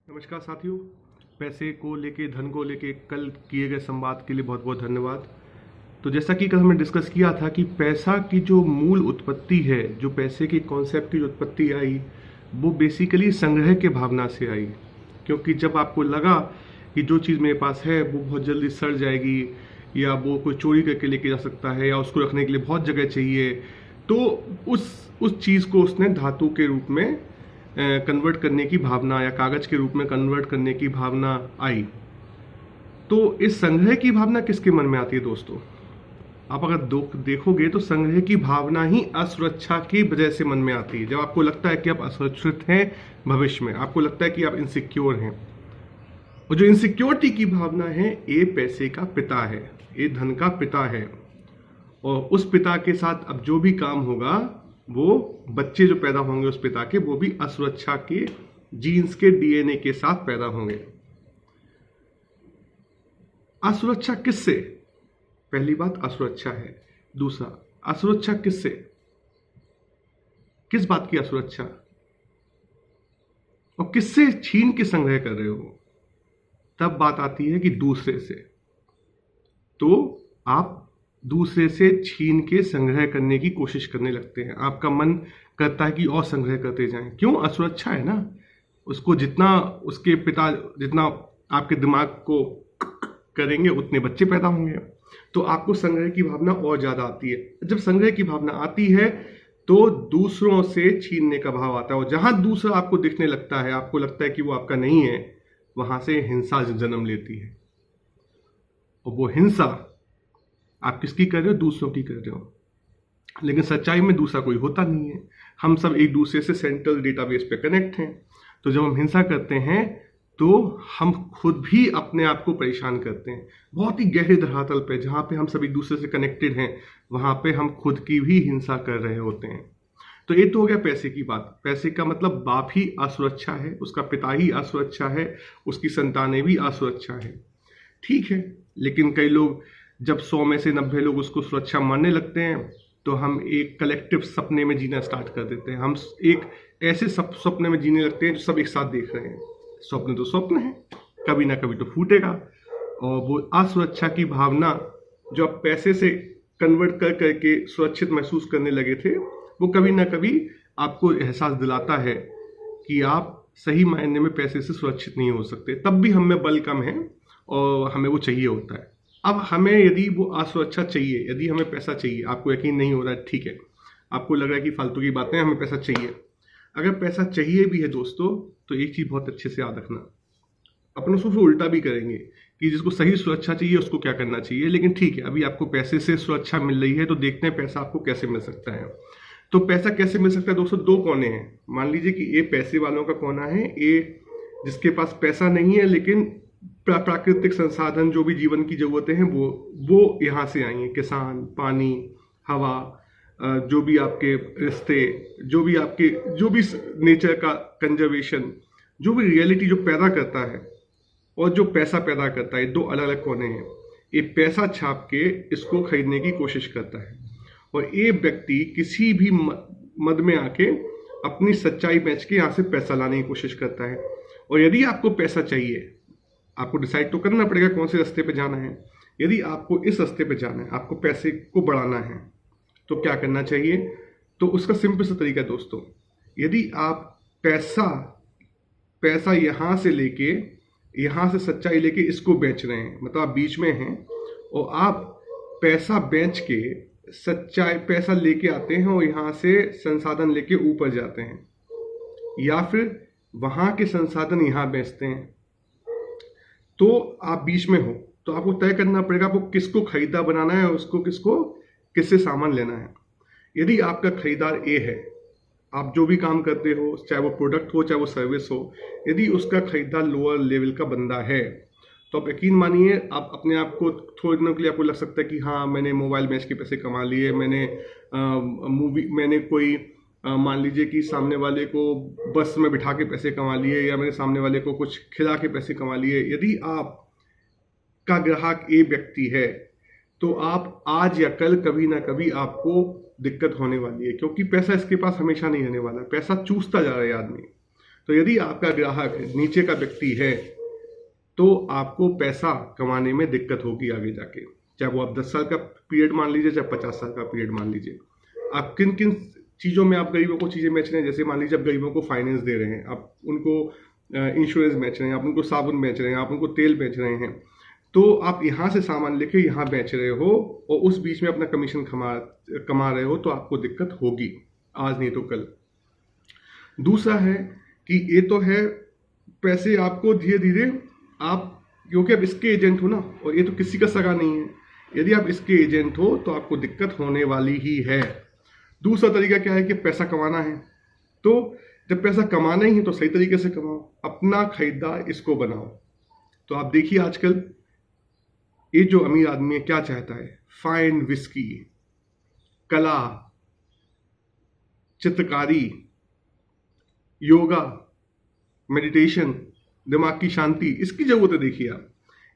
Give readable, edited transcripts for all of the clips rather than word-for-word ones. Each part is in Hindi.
नमस्कार साथियों। पैसे को लेके, धन को लेके कल किए गए संवाद के लिए बहुत बहुत धन्यवाद। तो जैसा कि कल हमने डिस्कस किया था कि पैसा की जो मूल उत्पत्ति है, जो पैसे की कॉन्सेप्ट की जो उत्पत्ति आई, वो बेसिकली संग्रह के भावना से आई। क्योंकि जब आपको लगा कि जो चीज़ मेरे पास है वो बहुत जल्दी सड़ जाएगी, या वो कोई चोरी करके लेके जा सकता है, या उसको रखने के लिए बहुत जगह चाहिए, तो उस चीज़ को उसने धातु के रूप में कन्वर्ट करने की भावना, या कागज के रूप में कन्वर्ट करने की भावना आई। तो इस संग्रह की भावना किसके मन में आती है दोस्तों? आप अगर देखोगे तो संग्रह की भावना ही असुरक्षा की वजह से मन में आती है। जब आपको लगता है कि आप असुरक्षित हैं भविष्य में, आपको लगता है कि आप इनसिक्योर हैं, और जो इनसिक्योरिटी की भावना है, ये पैसे का पिता है, ये धन का पिता है। और उस पिता के साथ अब जो भी काम होगा, वो बच्चे जो पैदा होंगे उस पिता के, वो भी असुरक्षा के जीन्स के डीएनए के साथ पैदा होंगे। असुरक्षा किससे? पहली बात असुरक्षा है। दूसरा, असुरक्षा किससे? किस बात की असुरक्षा? और किससे छीन के संग्रह कर रहे हो? तब बात आती है कि दूसरे से। तो आप दूसरे से छीन के संग्रह करने की कोशिश करने लगते हैं। आपका मन करता है कि और संग्रह करते जाएं। क्यों? असुरक्षा है ना। उसको जितना, उसके पिता जितना आपके दिमाग को करेंगे, उतने बच्चे पैदा होंगे। तो आपको संग्रह की भावना और ज्यादा आती है। जब संग्रह की भावना आती है तो दूसरों से छीनने का भाव आता है, और जहां दूसरा आपको दिखने लगता है, आपको लगता है कि वो आपका नहीं है, वहां से हिंसा जन्म लेती है। और वो हिंसा आप किसकी कर रहे हो? दूसरों की कर रहे हो। लेकिन सच्चाई में दूसरा कोई होता नहीं है। हम सब एक दूसरे से सेंट्रल डेटाबेस पे कनेक्ट हैं। तो जब हम हिंसा करते हैं तो हम खुद भी अपने आप को परेशान करते हैं। बहुत ही गहरे धरातल पे, जहाँ पे हम सब एक दूसरे से कनेक्टेड हैं, वहाँ पे हम खुद की भी हिंसा कर रहे होते हैं। तो ये तो हो गया पैसे की बात। पैसे का मतलब बाप ही असुरक्षा है, उसका पिता ही असुरक्षा है, उसकी संतानें भी असुरक्षा है। ठीक है, लेकिन कई लोग, जब 100 में से 90 लोग उसको सुरक्षा मानने लगते हैं, तो हम एक कलेक्टिव सपने में जीना स्टार्ट कर देते हैं। हम एक ऐसे सपने में जीने लगते हैं जो सब एक साथ देख रहे हैं। स्वप्न तो स्वप्न है, कभी ना कभी तो फूटेगा। और वो असुरक्षा की भावना जो आप पैसे से कन्वर्ट कर करके सुरक्षित महसूस करने लगे थे, वो कभी ना कभी आपको एहसास दिलाता है कि आप सही मायने में पैसे से सुरक्षित नहीं हो सकते। तब भी हम में बल कम है और हमें वो चाहिए होता है। अब हमें यदि वो असुरक्षा चाहिए, यदि हमें पैसा चाहिए, आपको यकीन नहीं हो रहा है, ठीक है, आपको लग रहा है कि फालतू की बातें, हमें पैसा चाहिए। अगर पैसा चाहिए भी है दोस्तों, तो एक चीज बहुत अच्छे से याद रखना, अपने उसको उल्टा भी करेंगे कि जिसको सही सुरक्षा चाहिए उसको क्या करना चाहिए। लेकिन ठीक है, अभी आपको पैसे से सुरक्षा मिल रही है, तो देखते हैं पैसा आपको कैसे मिल सकता है। तो पैसा कैसे मिल सकता है दोस्तों? दो कोने हैं। मान लीजिए कि ये पैसे वालों का कोना है, ये जिसके पास पैसा नहीं है, लेकिन प्राकृतिक संसाधन, जो भी जीवन की जरूरतें हैं, वो यहाँ से आई हैं। किसान, पानी, हवा, जो भी आपके रिश्ते, जो भी नेचर का कंजर्वेशन, जो भी रियलिटी जो पैदा करता है, और जो पैसा पैदा करता है, दो अलग अलग कोने हैं। ये पैसा छाप के इसको खरीदने की कोशिश करता है, और ये व्यक्ति किसी भी मद में आके अपनी सच्चाई बेच के यहाँ से पैसा लाने की कोशिश करता है। और यदि आपको पैसा चाहिए, आपको डिसाइड तो करना पड़ेगा कौन से रास्ते पे जाना है। यदि आपको इस रास्ते पे जाना है, आपको पैसे को बढ़ाना है, तो क्या करना चाहिए? तो उसका सिंपल सा तरीका दोस्तों, यदि आप पैसा यहाँ से लेके, यहाँ से सच्चाई लेके इसको बेच रहे हैं, मतलब आप बीच में हैं, और आप पैसा बेच के सच्चाई, पैसा लेके आते हैं और यहाँ से संसाधन लेके ऊपर जाते हैं, या फिर वहाँ के संसाधन यहाँ बेचते हैं, तो आप बीच में हो। तो आपको तय करना पड़ेगा आपको किसको खरीदार बनाना है, और उसको किससे सामान लेना है। यदि आपका खरीदार ए है, आप जो भी काम करते हो, चाहे वो प्रोडक्ट हो चाहे वो सर्विस हो, यदि उसका खरीदार लोअर लेवल का बंदा है, तो आप यकीन मानिए, आप अपने आप को थोड़े दिनों के लिए आपको लग सकता है कि हाँ, मैंने मोबाइल बेच के पैसे कमा लिए, मैंने कोई मान लीजिए कि सामने वाले को बस में बिठा के पैसे कमा लिए, या मैंने सामने वाले को कुछ खिला के पैसे कमा लिए। यदि आप का ग्राहक ए व्यक्ति है, तो आप आज या कल कभी ना कभी आपको दिक्कत होने वाली है, क्योंकि पैसा इसके पास हमेशा नहीं रहने वाला। पैसा चूसता जा रहा है आदमी। तो यदि आपका ग्राहक नीचे का व्यक्ति है तो आपको पैसा कमाने में दिक्कत होगी आगे जाके, चाहे वो आप 10 साल का पीरियड मान लीजिए, चाहे 50 साल का पीरियड मान लीजिए। आप किन किन चीज़ों में आप गरीबों को चीज़ें बेच रहे हैं, जैसे मान लीजिए आप गरीबों को फाइनेंस दे रहे हैं, आप उनको इंश्योरेंस बेच रहे हैं, आप उनको साबुन बेच रहे हैं, आप उनको तेल बेच रहे हैं, तो आप यहाँ से सामान लेके यहाँ बेच रहे हो और उस बीच में अपना कमीशन कमा रहे हो, तो आपको दिक्कत होगी आज नहीं तो कल। दूसरा है कि ये तो है पैसे आपको धीरे धीरे आप, क्योंकि आप इसके एजेंट हो ना, और ये तो किसी का सगा नहीं है, यदि आप इसके एजेंट हो तो आपको दिक्कत होने वाली ही है। दूसरा तरीका क्या है कि पैसा कमाना है, तो जब पैसा कमाना ही है तो सही तरीके से कमाओ, अपना खरीदार इसको बनाओ। तो आप देखिए आजकल ये जो अमीर आदमी है क्या चाहता है, फाइन विस्की, कला, चित्रकारी, योगा, मेडिटेशन, दिमाग की शांति, इसकी जरूरत है। देखिए आप,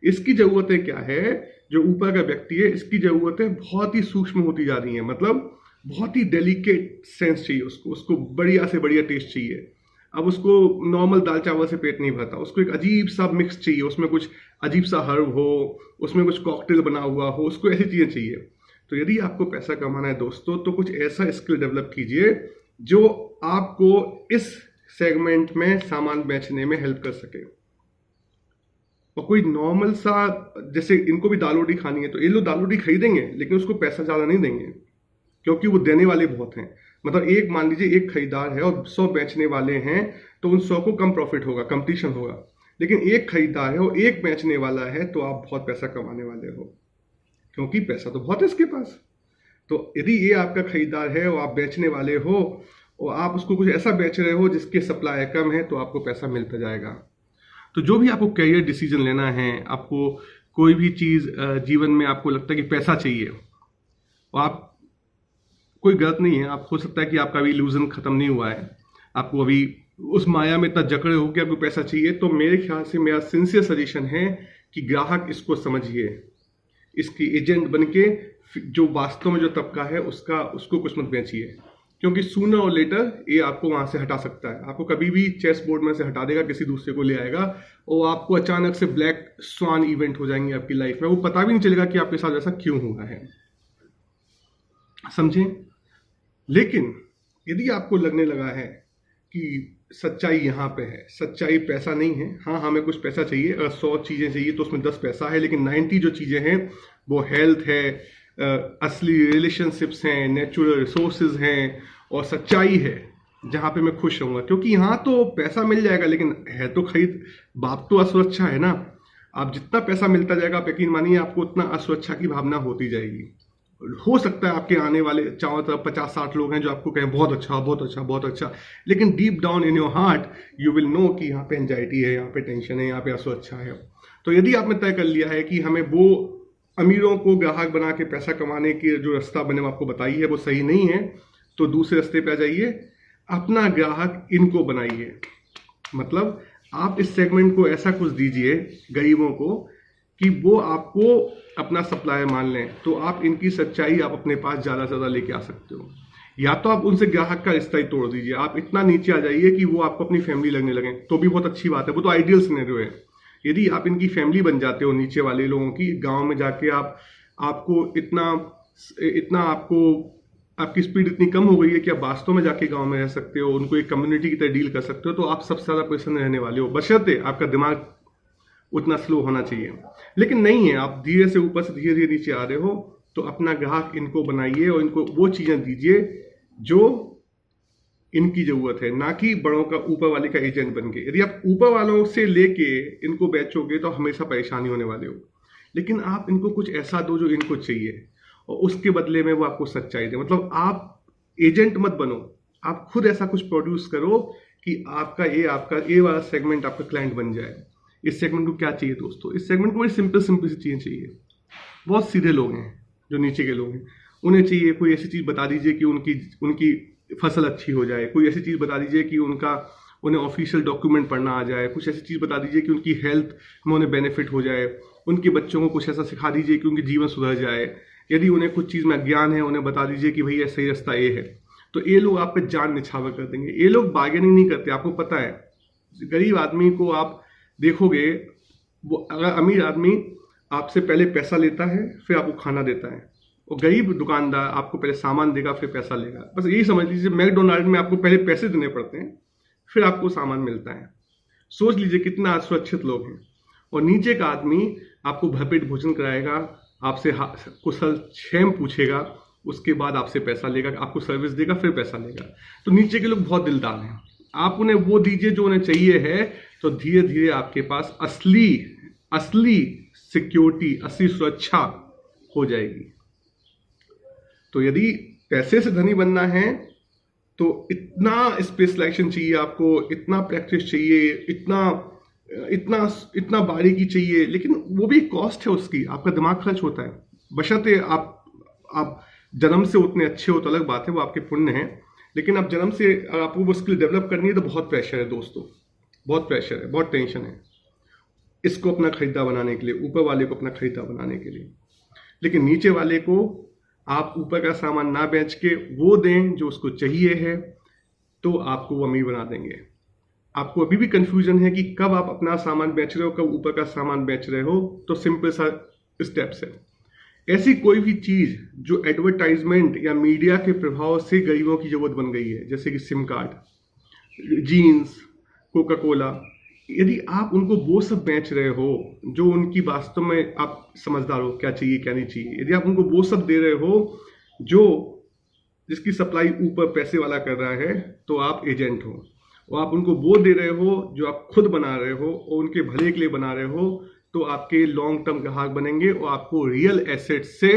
इसकी जरूरतें क्या है, जो ऊपर का व्यक्ति है इसकी जरूरतें बहुत ही सूक्ष्म होती जा रही हैं, मतलब बहुत ही डेलिकेट सेंस चाहिए उसको बढ़िया से बढ़िया टेस्ट चाहिए। अब उसको नॉर्मल दाल चावल से पेट नहीं भरता, उसको एक अजीब सा मिक्स चाहिए, उसमें कुछ अजीब सा हर्ब हो, उसमें कुछ कॉकटेल बना हुआ हो, उसको ऐसी चीज़ें चाहिए। तो यदि आपको पैसा कमाना है दोस्तों, तो कुछ ऐसा स्किल डेवलप कीजिए जो आपको इस सेगमेंट में सामान बेचने में हेल्प कर सके। और कोई नॉर्मल सा, जैसे इनको भी दाल रोटी खानी है तो ये लोग दाल रोटी खरीदेंगे, लेकिन उसको पैसा ज़्यादा नहीं देंगे क्योंकि वो देने वाले बहुत हैं। मतलब एक मान लीजिए एक खरीदार है और 100 बेचने वाले हैं, तो उन 100 को कम प्रॉफिट होगा, कंपटीशन होगा। लेकिन एक खरीदार है और एक बेचने वाला है, तो आप बहुत पैसा कमाने वाले हो, क्योंकि पैसा तो बहुत है इसके पास। तो यदि ये आपका खरीदार है और आप बेचने वाले हो और आप उसको कुछ ऐसा बेच रहे हो जिसके सप्लाई कम है, तो आपको पैसा मिलता जाएगा। तो जो भी आपको करियर डिसीजन लेना है, आपको कोई भी चीज़ जीवन में आपको लगता है कि पैसा चाहिए, और आप, कोई गलत नहीं है, आप हो सकता है कि आपका अभी इल्यूजन खत्म नहीं हुआ है, आपको अभी उस माया में इतना जकड़े हो कि आपको पैसा चाहिए, तो मेरे ख्याल से मेरा सिंसियर सजेशन है कि ग्राहक इसको समझिए, इसकी एजेंट बनके जो वास्तव में जो तबका है उसको कुछ मत बेचिए, क्योंकि सूनर और लेटर ये आपको वहां से हटा सकता है। आपको कभी भी चेस बोर्ड में से हटा देगा, किसी दूसरे को ले आएगा और आपको अचानक से ब्लैक स्वान इवेंट हो जाएंगे आपकी लाइफ में, वो पता भी नहीं चलेगा कि आपके साथ ऐसा क्यों हुआ है, समझें। लेकिन यदि आपको लगने लगा है कि सच्चाई यहाँ पे है, सच्चाई पैसा नहीं है, हाँ हमें कुछ पैसा चाहिए, अगर 100 चीज़ें चाहिए तो उसमें 10 पैसा है, लेकिन 90 जो चीज़ें हैं वो हेल्थ है, असली रिलेशनशिप्स हैं, नेचुरल रिसोर्सेज हैं और सच्चाई है, जहाँ पे मैं खुश रहूँगा। क्योंकि यहाँ तो पैसा मिल जाएगा, लेकिन है तो खरीद, बात तो असुरक्षा है ना। आप जितना पैसा मिलता जाएगा, आप यकीन मानिए आपको उतना असुरक्षा की भावना होती जाएगी। हो सकता है आपके आने वाले चारों तरफ 50-60 लोग हैं जो आपको कहें बहुत अच्छा बहुत अच्छा बहुत अच्छा, लेकिन deep down in your heart you will know कि यहाँ पे एंजाइटी है, यहाँ पे टेंशन है, यहाँ पे असुरक्षा है। तो यदि आपने तय कर लिया है कि हमें वो अमीरों को ग्राहक बना के पैसा कमाने की जो रास्ता बने आपको बताई है वो सही नहीं है, तो दूसरे रास्ते पे आ जाइए, अपना ग्राहक इनको बनाइए। मतलब आप इस सेगमेंट को ऐसा कुछ दीजिए गरीबों को कि वो आपको अपना सप्लायर मान लें, तो आप इनकी सच्चाई आप अपने पास ज़्यादा से ज़्यादा लेके आ सकते हो। या तो आप उनसे ग्राहक का रिश्ता ही तोड़ दीजिए, आप इतना नीचे आ जाइए कि वो आपको अपनी फैमिली लगने लगें, तो भी बहुत अच्छी बात है, वो तो आइडियल सिनेरियो है। यदि आप इनकी फैमिली बन जाते हो नीचे वाले लोगों की, गांव में जाके आपको इतना आपकी स्पीड इतनी कम हो गई है कि आप वास्तव में जाके गांव में रह सकते हो, उनको एक कम्युनिटी की तरह डील कर सकते हो, तो आप सबसे ज़्यादा पोजीशन में रहने वाले हो, बशर्ते आपका दिमाग उतना स्लो होना चाहिए। लेकिन नहीं है, आप धीरे से ऊपर से धीरे धीरे नीचे आ रहे हो, तो अपना ग्राहक इनको बनाइए और इनको वो चीज़ें दीजिए जो इनकी जरूरत है, ना कि बड़ों का ऊपर वाले का एजेंट बन के। यदि आप ऊपर वालों से लेके इनको बेचोगे तो हमेशा परेशानी होने वाले हो। लेकिन आप इनको कुछ ऐसा दो जो इनको चाहिए और उसके बदले में वो आपको सच्चाई दे। मतलब आप एजेंट मत बनो, आप खुद ऐसा कुछ प्रोड्यूस करो कि आपका ये वाला सेगमेंट आपका क्लाइंट बन जाए। इस सेगमेंट को क्या चाहिए दोस्तों? इस सेगमेंट को बड़ी सिंपल सी चीज़ें चाहिए। बहुत सीधे लोग हैं जो नीचे के लोग हैं, उन्हें चाहिए कोई ऐसी चीज़ बता दीजिए कि उनकी फसल अच्छी हो जाए, कोई ऐसी चीज़ बता दीजिए कि उन्हें ऑफिशियल डॉक्यूमेंट पढ़ना आ जाए, कुछ ऐसी चीज़ बता दीजिए कि उनकी हेल्थ में उन्हें बेनिफिट हो जाए, उनके बच्चों को कुछ ऐसा सिखा दीजिए कि उनके जीवन सुधर जाए। यदि उन्हें कुछ चीज़ में अज्ञान है, उन्हें बता दीजिए कि भैया सही रास्ता ये है। तो ये लोग आप पे जान निछावर कर देंगे। ये लोग बार्गेनिंग नहीं करते, आपको पता है। गरीब आदमी को आप देखोगे, वो अगर अमीर आदमी आपसे पहले पैसा लेता है फिर आपको खाना देता है, और गरीब दुकानदार आपको पहले सामान देगा फिर पैसा लेगा। बस यही समझ लीजिए, मैकडोनाल्ड में आपको पहले पैसे देने पड़ते हैं फिर आपको सामान मिलता है। सोच लीजिए कितना असुरक्षित लोग हैं। और नीचे का आदमी आपको भरपेट भोजन कराएगा, आपसे कुशल क्षेम पूछेगा, उसके बाद आपसे पैसा लेगा, आपको सर्विस देगा फिर पैसा लेगा। तो नीचे के लोग बहुत दिलदार हैं, आप उन्हें वो दीजिए जो उन्हें चाहिए है, तो धीरे धीरे आपके पास असली सिक्योरिटी, असली सुरक्षा हो जाएगी। तो यदि पैसे से धनी बनना है तो इतना स्पेशलाइजेशन चाहिए आपको, इतना प्रैक्टिस चाहिए, इतना बारीकी चाहिए, लेकिन वो भी कॉस्ट है उसकी, आपका दिमाग खर्च होता है। बशर्ते आप जन्म से उतने अच्छे हो तो अलग बात है, वो आपके पुण्य है, लेकिन आप जन्म से अगर आपको वो स्किल डेवलप करनी है तो बहुत प्रेशर है दोस्तों, बहुत प्रेशर है, बहुत टेंशन है इसको अपना खरीदा बनाने के लिए, ऊपर वाले को अपना खरीदा बनाने के लिए। लेकिन नीचे वाले को आप ऊपर का सामान ना बेच के वो दें जो उसको चाहिए है, तो आपको वो अमीर बना देंगे। आपको अभी भी कंफ्यूजन है कि कब आप अपना सामान बेच रहे हो, कब ऊपर का सामान बेच रहे हो, तो सिंपल सा स्टेप्स है। ऐसी कोई भी चीज जो एडवर्टाइजमेंट या मीडिया के प्रभाव से गरीबों की जरूरत बन गई है, जैसे कि SIM card, jeans, Coca Cola, यदि आप उनको वो सब बेच रहे हो जो उनकी वास्तव में, आप समझदार हो क्या चाहिए क्या नहीं चाहिए, यदि आप उनको वो सब दे रहे हो जो जिसकी सप्लाई ऊपर पैसे वाला कर रहा है, तो आप एजेंट हो। और आप उनको वो दे रहे हो जो आप खुद बना रहे हो और उनके भले के लिए बना रहे हो, तो आपके लॉन्ग टर्म ग्राहक बनेंगे और आपको रियल एसेट से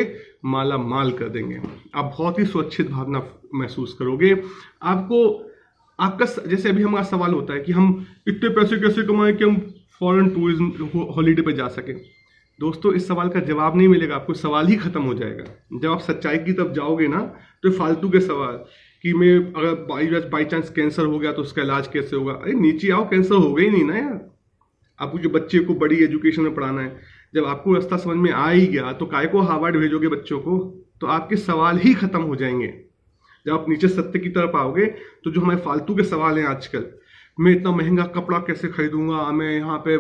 माला माल कर देंगे। आप बहुत ही सुरक्षित भावना महसूस करोगे। आपका जैसे अभी हमारा सवाल होता है कि हम इतने पैसे कैसे कमाएं कि हम फॉरेन टूरिज्म हॉलीडे पे जा सकें। दोस्तों, इस सवाल का जवाब नहीं मिलेगा आपको, सवाल ही खत्म हो जाएगा। जब आप सच्चाई की तरफ जाओगे ना, तो फालतू के सवाल कि मैं अगर बाई चांस कैंसर हो गया तो उसका इलाज कैसे होगा, अरे नीचे आओ, कैंसर हो गई नहीं ना यार। आपको जो बच्चे को बड़ी एजुकेशन में पढ़ाना है, जब आपको रास्ता समझ में आ ही गया तो काय को हार्वर्ड भेजोगे बच्चों को, तो आपके सवाल ही खत्म हो जाएंगे। जब आप नीचे सत्य की तरफ आओगे तो जो हमारे फालतू के सवाल हैं आजकल, मैं इतना महंगा कपड़ा कैसे खरीदूंगा, मैं यहाँ पे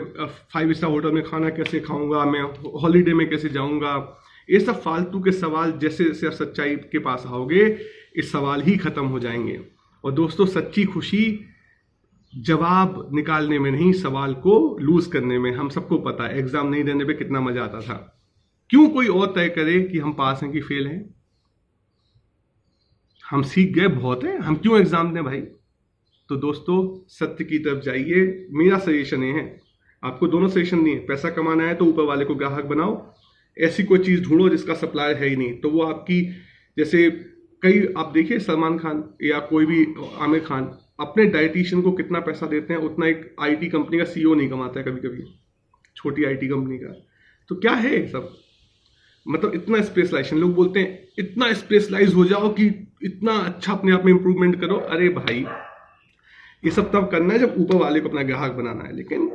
5 स्टार होटल में खाना कैसे खाऊंगा, मैं हॉलीडे में कैसे जाऊंगा, ये सब फालतू के सवाल जैसे जैसे आप सच्चाई के पास आओगे, ये सवाल ही खत्म हो जाएंगे। और दोस्तों, सच्ची खुशी जवाब निकालने में नहीं, सवाल को लूज करने में। हम सबको पता है एग्जाम नहीं देने पे कितना मजा आता था। क्यों कोई और तय करे कि हम पास हैं कि फेल हैं? हम सीख गए बहुत है, हम क्यों एग्जाम दें भाई? तो दोस्तों, सत्य की तरफ जाइए। मेरा सजेशन ये है, आपको दोनों सजेशन नहीं है। पैसा कमाना है तो ऊपर वाले को ग्राहक बनाओ, ऐसी कोई चीज ढूंढो जिसका सप्लायर है ही नहीं, तो वो आपकी, जैसे कई आप देखिए सलमान खान या कोई भी आमिर खान अपने डाइटिशियन को कितना पैसा देते हैं, उतना एक आईटी कंपनी का सीईओ नहीं कमाता है कभी कभी, छोटी आईटी कंपनी का। तो क्या है सब, मतलब इतना स्पेशलाइजेशन, लोग बोलते हैं इतना स्पेशलाइज हो जाओ कि इतना अच्छा अपने आप में इंप्रूवमेंट करो। अरे भाई, ये सब तब करना है जब ऊपर वाले को अपना ग्राहक बनाना है, लेकिन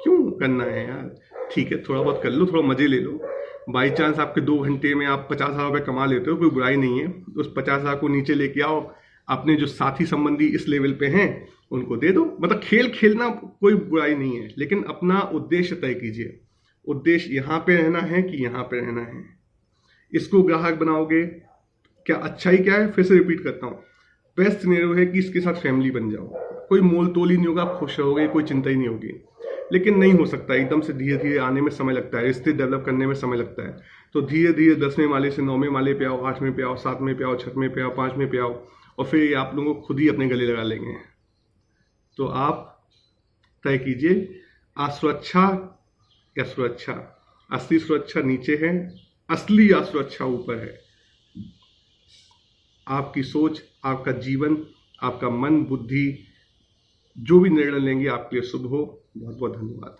क्यों करना है यार? ठीक है, थोड़ा बहुत कर लो, थोड़ा मजे ले लो। बाई चांस आपके 2 घंटे में आप 50,000 रुपये कमा लेते हो, कोई बुराई नहीं है। उस 50,000 को नीचे लेके आओ, अपने जो साथी संबंधी इस लेवल पे हैं उनको दे दो। मतलब खेल खेलना कोई बुराई नहीं है, लेकिन अपना उद्देश्य तय कीजिए। उद्देश्य यहाँ पे रहना है कि यहाँ पे रहना है, इसको ग्राहक बनाओगे। क्या अच्छाई क्या है, फिर से रिपीट करता हूँ, बेस्ट सिनेरियो है कि इसके साथ फैमिली बन जाओ, कोई मोल तोल ही नहीं होगा, आप खुश रहोगे, कोई चिंता ही नहीं होगी। लेकिन नहीं हो सकता एकदम से, धीरे धीरे आने में समय लगता है, रिश्ते डेवलप करने में समय लगता है। तो धीरे धीरे 10वें माले से 9वें माले पे आओ, 8वें पे आओ, 7वें पे आओ, 6वें पे आओ, 5वें पे आओ, और फिर ये आप लोगों को खुद ही अपने गले लगा लेंगे। तो आप तय कीजिए, असुरक्षा या सुरक्षा। असली सुरक्षा नीचे है, असली असुरक्षा ऊपर है। आपकी सोच, आपका जीवन, आपका मन, बुद्धि, जो भी निर्णय लेंगे आपके लिए शुभ हो। बहुत बहुत धन्यवाद।